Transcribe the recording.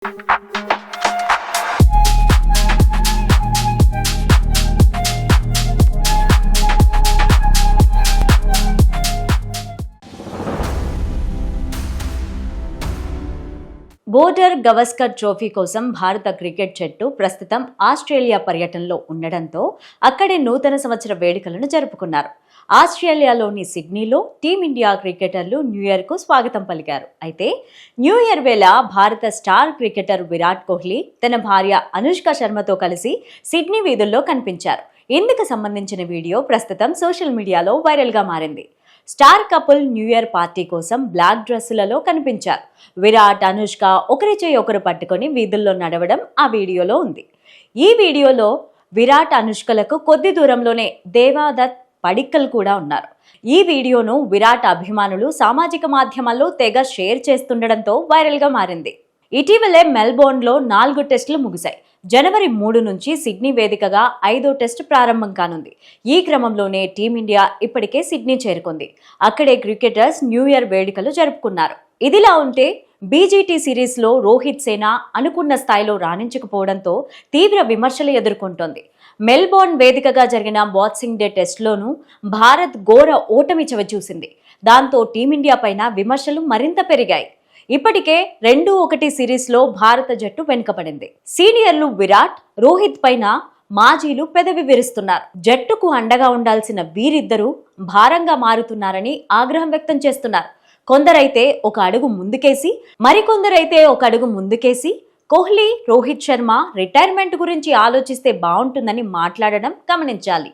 Border Gavaskar trophy కోసం భారత cricket జట్టు ప్రస్తుతం ఆస్ట్రేలియా పర్యటనలో ఉండడంతో అక్కడే నూతన సంవత్సర వేడుకలను జరుపుకున్నారు. ఆస్ట్రేలియాలోని సిడ్నీలో టీమిండియా క్రికెటర్లు న్యూ ఇయర్కు స్వాగతం పలికారు. అయితే న్యూ ఇయర్ వేళ భారత స్టార్ క్రికెటర్ విరాట్ కోహ్లీ తన భార్య అనుష్క శర్మతో కలిసి సిడ్నీ వీధుల్లో కనిపించారు. ఇందుకు సంబంధించిన వీడియో ప్రస్తుతం సోషల్ మీడియాలో వైరల్గా మారింది. Star couple new year party కోసం బ్లాక్ డ్రెస్సులలో కనిపించారు. విరాట్, అనుష్క ఒకరి చేయి ఒకరు పట్టుకొని వీధుల్లో నడవడం ఆ వీడియోలో ఉంది. ఈ వీడియోలో విరాట్, అనుష్కలకు కొద్ది దూరంలోనే దేవాదత్ పడిక్కల్ కూడా ఉన్నారు. ఈ వీడియోను విరాట్ అభిమానులు సామాజిక మాధ్యమాల్లో తెగ షేర్ చేస్తుండడంతో వైరల్గా మారింది. ఇటీవలే మెల్బోర్న్లో 4 టెస్టులు ముగిశాయి. జనవరి 3 నుంచి సిడ్నీ వేదికగా 5వ టెస్టు ప్రారంభం కానుంది. ఈ క్రమంలోనే టీమిండియా ఇప్పటికే సిడ్నీ చేరుకుంది. అక్కడే క్రికెటర్స్ న్యూ ఇయర్ వేడుకలు జరుపుకున్నారు. ఇదిలా ఉంటే బీజీటీ సిరీస్లో రోహిత్ సేన అనుకున్న స్థాయిలో రాణించకపోవడంతో తీవ్ర విమర్శలు ఎదుర్కొంటోంది. మెల్బోర్న్ వేదికగా జరిగిన బాక్సింగ్ డే టెస్టులోనూ భారత్ ఘోర ఓటమి చవిచూసింది. దాంతో టీమిండియా పైన విమర్శలు మరింత పెరిగాయి. ఇప్పటికే 2-1 సిరీస్లో భారత జట్టు వెనుకబడింది. సీనియర్లు విరాట్, రోహిత్ పైన మాజీలు పెదవి విరుస్తున్నారు. జట్టుకు అండగా ఉండాల్సిన వీరిద్దరూ భారంగా మారుతున్నారని ఆగ్రహం వ్యక్తం చేస్తున్నారు. కొందరైతే ఒక అడుగు ముందుకేసి, మరికొందరైతే ఒక అడుగు ముందుకేసి కోహ్లీ, రోహిత్ శర్మ రిటైర్మెంట్ గురించి ఆలోచిస్తే బాగుంటుందని మాట్లాడడం గమనించాలి.